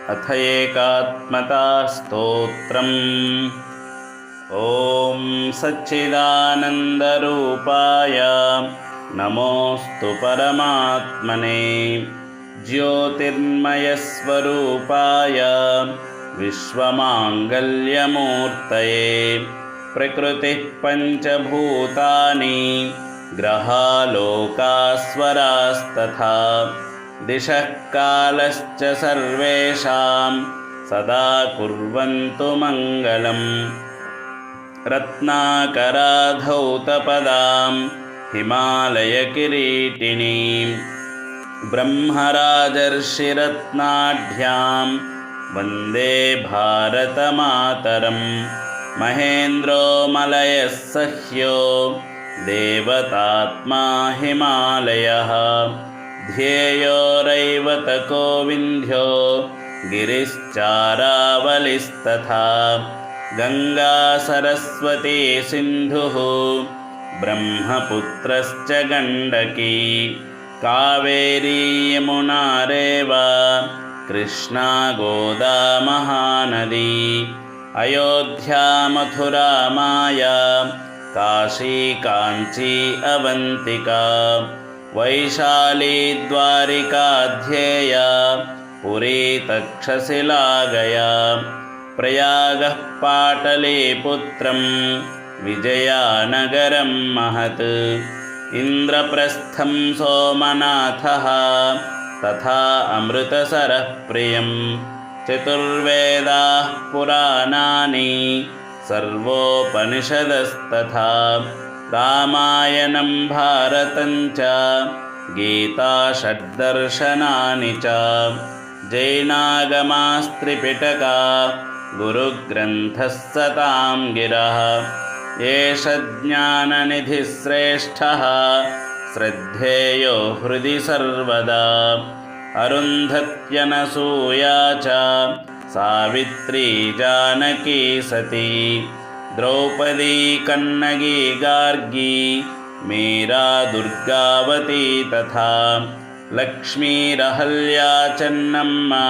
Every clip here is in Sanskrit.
अथ एकात्मता स्तोत्रम्। ॐ सच्चिदानन्दरूपाय नमोऽस्तु परमात्मने, ज्योतिर्मयस्वरूपाय विश्वमाङ्गल्यमूर्तये, प्रकृतिः पञ्चभूतानि ग्रहालोकास्वरास्तथा, दिशः कालश्च सर्वेषां सदा कुर्वन्तु मङ्गलम्। रत्नाकराधौतपदां हिमालयकिरीटिनीं, ब्रह्मराजर्षिरत्नाढ्यां वन्दे भारतमातरम्। महेन्द्रो मलयः सह्यो देवतात्मा हिमालयः, ध्येयोरैवतको विन्ध्यो गिरिश्चारावलिस्तथा, गङ्गा सरस्वती सिन्धुः ब्रह्मपुत्रश्च गण्डकी, कावेरी यमुना रेवा कृष्णा गोदा महानदी, अयोध्या मथुरा माया काशी काञ्ची अवन्तिका, वैशाली द्वारिका ध्येया पुरी तक्षशिला गया, प्रयागः पाटलीपुत्रं विजयानगरं महत्, इन्द्रप्रस्थं सोमनाथः तथा अमृतसरः प्रियम्। चतुर्वेदाः पुराणानि सर्वोपनिषदस्तथा, रामायणं भारतं च गीता षड्दर्शनानि च, जैनागमास्त्रिपिटका गुरुग्रन्थः सतां गिरः, एष ज्ञाननिधिः श्रेष्ठः श्रद्धेयो हृदि सर्वदा, अरुन्धत्यनसूया च सावित्री जानकी सती, द्रौपदी कन्नगी गार्गी मीरा दुर्गावती तथा, लक्ष्मीरहल्या चन्नम्मा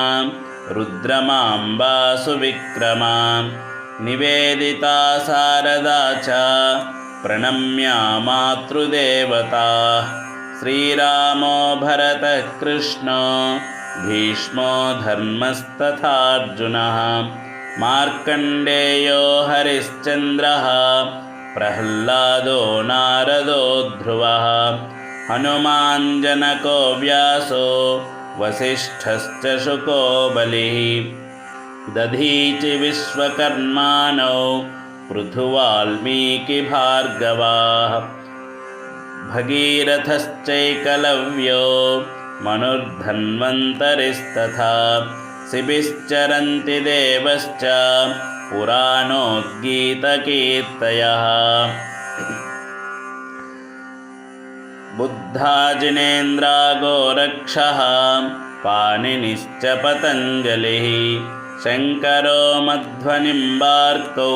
रुद्रमाम्बा सुविक्रमा, निवेदिता शारदा च प्रणम्या मातृदेवताः, श्रीरामो भरतः कृष्णो भीष्मो धर्मस्तथार्जुनः, मार्कण्डेयो हरिश्चन्द्रः प्रह्लादो नारदो ध्रुवः, हनुमान् जनको व्यासो वसिष्ठश्च शुको बलिः, दधीचि विश्वकर्माणो पृथुवाल्मीकिभार्गवाः, भगीरथश्चैकलव्यो मनुर्धन्वन्तरिस्तथा, शिबिश्चरन्ति देवश्च पुराणोद्गीतकीर्तयः, बुद्धा जिनेन्द्रा गोरक्षः पाणिनिश्च पतञ्जलिः, शङ्करो मध्वनिम्बार्कौ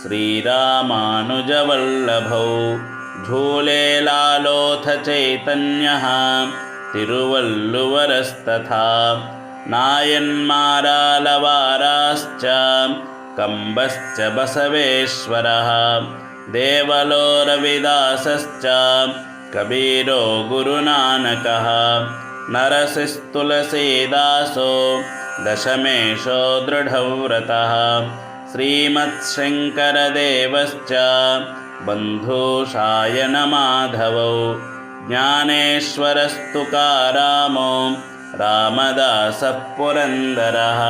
श्रीरामानुजवल्लभौ, झूलेलालोथ चैतन्यः तिरुवल्लुवरस्तथा, नायन्मारालवाराश्च कम्बश्च बसवेश्वरः, देवलो रविदासश्च कबीरो गुरुनानकः, नरसिस्तुलसीदासो दशमेशो दृढव्रतः, श्रीमत्शङ्करदेवश्च बन्धुशायनमाधवौ, ज्ञानेश्वरस्तुकारामो रामदासः पुरन्दरः,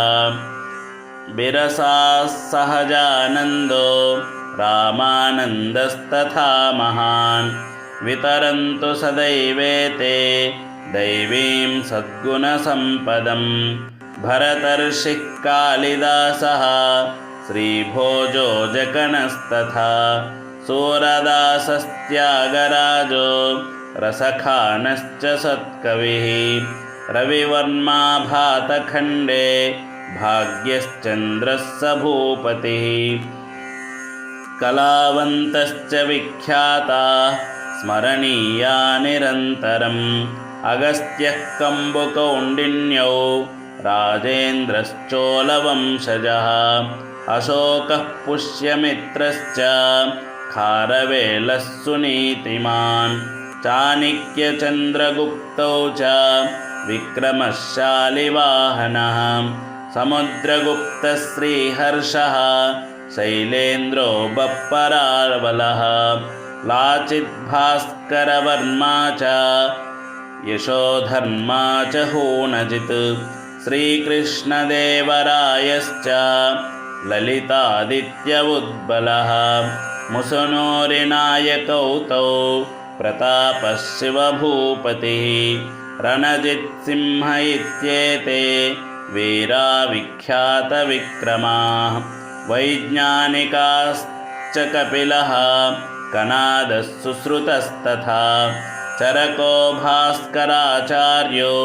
बिरसाः सहजानन्दो रामानन्दस्तथा महान्, वितरन्तु सदैवेते दैवीं सद्गुणसम्पदम्। भरतर्षिः कालिदासः श्रीभोजो जकणस्तथा, सूरदासस्त्यागराजो रसखानश्च सत्कविः, रविवर्मा भातखण्डे भाग्यश्चन्द्रः स भूपतिः, कलावन्तश्च विख्याताः स्मरणीया निरन्तरम्, अगस्त्यः कम्बुकौण्डिन्यौ राजेन्द्रश्चोलवंशजः अशोकः पुष्यमित्रश्च खारवेलः सुनीतिमान् चाणक्यचन्द्रगुप्तौ च विक्रमः शालिवाहनः समुद्रगुप्तश्रीहर्षः शैलेन्द्रो बप्परावलः लाचिद्भास्करवर्मा च यशोधर्मा च हूणजित् श्रीकृष्णदेवरायश्च ललितादित्य उद्बलः मुसुनूरिनायकौ तौ प्रतापः शिवभूपतिः रणजित्सिंह इत्येते वीरा विख्यातविक्रमाः वैज्ञानिकाश्च कपिलः कनादः सुश्रुतस्तथा चरको भास्कराचार्यो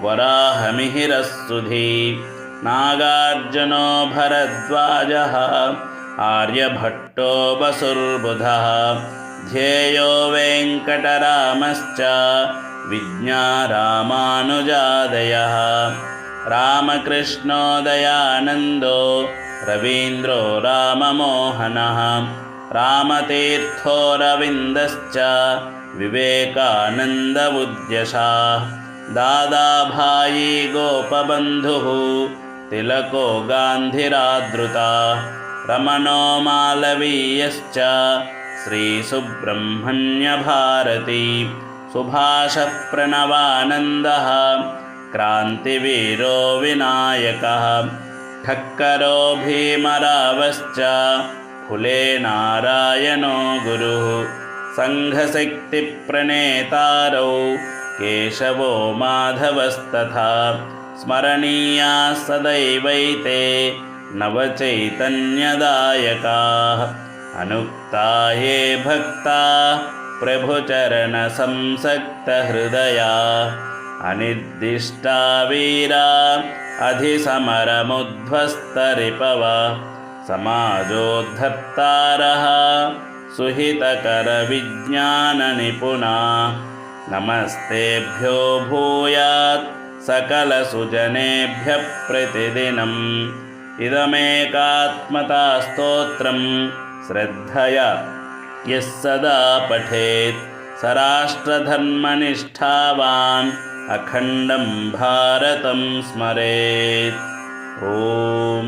वराहमिहिरः सुधी नागार्जुनो भरद्वाजः आर्यभट्टो वसुर्बुधः ध्येयो वेङ्कटरामश्च विज्ञारामानुजादयः रामकृष्णो दयानन्दो रवीन्द्रो राममोहनः रामतीर्थोरविन्दश्च विवेकानन्दबुद्ध्यशाः दादाभाई गोपबन्धुः तिलको गान्धिरादृता रमणो मालवीयश्च श्रीसुब्रह्मण्यभारती सुभाषः प्रणवानन्दः क्रान्तिवीरो विनायकः ठक्करो भीमरावश्च फुले नारायणो गुरुः सङ्घशक्तिप्रणेतारौ केशवो माधवस्तथा स्मरणीयाः सदैवैते नवचैतन्यदायकाः अनुक्ता ये भक्ताः प्रभुचरणसंसक्तहृदया अनिर्दिष्टा वीरा अधिसमरमुध्वस्तरिपवा समाजोद्धर्तारः सुहितकरविज्ञाननिपुणा नमस्तेभ्यो भूयात् सकलसुजनेभ्यः प्रतिदिनम् इदमेकात्मता स्तोत्रं श्रद्धया यः सदा पठेत् स राष्ट्रधर्मनिष्ठावान् अखण्डं भारतं स्मरेत्। ॐ